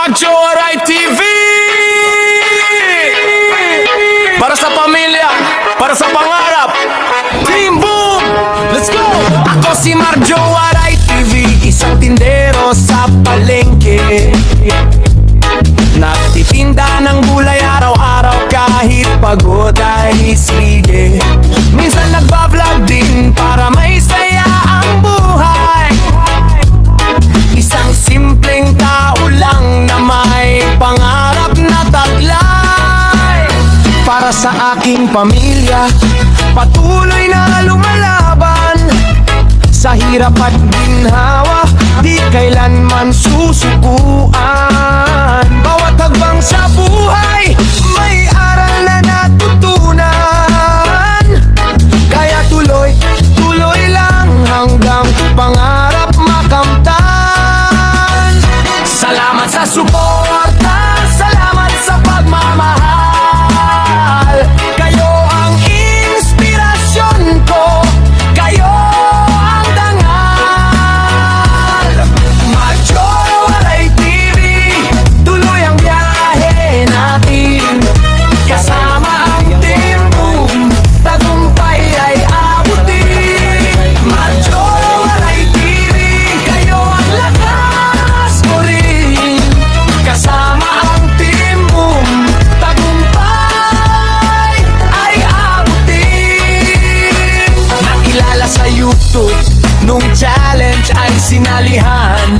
Marjo Aray TV. Para sa pamilya, para sa pangarap, Team Boom, let's go! Ako si Marjo Aray TV, isang tindero sa palengke. Nagtitinda ng gulay araw-araw kahit pagod ay sige. Minsan nagbablog din para may saya ang buhay. Isang simpleng tao lang na may pangarap na taglay. Para sa aking pamilya, patuloy na lumalaban. Sa hirap at ginhawa, di kailanman susukuan. Bawat hagbang sa buhay, may aral na natutunan. Kaya tuloy, tuloy lang hanggang pangarap makamtan. Salamat sa suporta, salamat sa pagmamahal. Kayo ang inspirasyon ko, kayo ang dangal. Marjo Aray TV, tuloy ang biyahe natin. Kasama ang Team Boom, tagumpay ay abutin. Marjo Aray TV, kayo ang lakas ko rin. Kasama ang Team Boom, tagumpay ay abutin. Nakilala sa YouTube, nung challenge ay sinalihan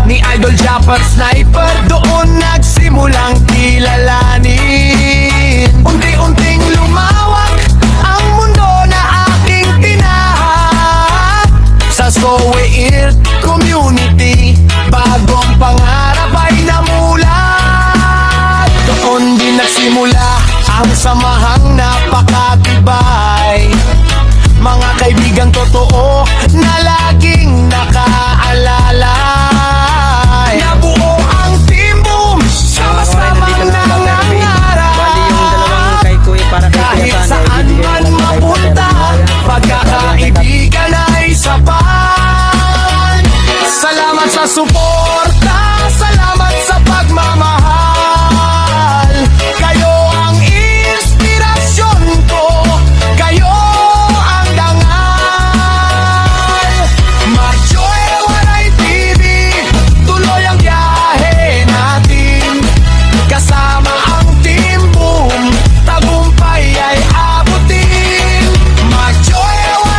ni Idol Japper Sniper, doon nagsimulang kilalanin. Unti-unting lumawak ang mundo na aking tinahan. Sa Soweir community, bagong pangarap ay namulat. Doon din nagsimula ang samahang napakatibay. Mga kaibigang totoo na laging nakaalalay. Nabuo ang Team Boom, sama-samang nangangarap. Kahit saan man mapunta, pagkakaibigan ay sapat. Salamat sa suporta, salamat sa pagmamahal. Kayo ang inspirasyon ko, kayo ang dangal. Marjo Aray TV, tuloy ang biyahe natin. Kasama ang Team Boom, tagumpay ay abutin. Marjo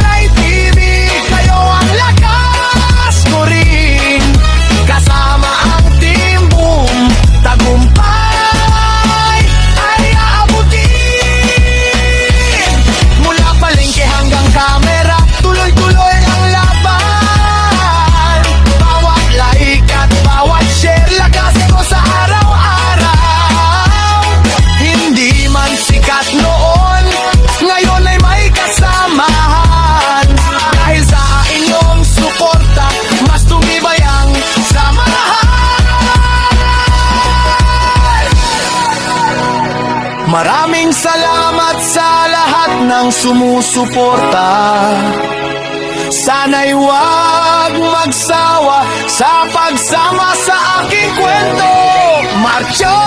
Aray TV, kayo ang lakas ko rin. Kasama ang Team Boom, tagumpay ay aabutin. Mula palengke hanggang kamera, tuloy-tuloy ang laban. Bawat like at bawat share, lakas ko sa araw-araw. Hindi man sikat noon, ngayon ay may kasamahan. Dahil sa inyong suporta, mas tumibay ang samahan. Maraming salamat sa lahat ng sumusuporta. Sana'y huwag magsawa sa pagsama sa aking kwento. Marjo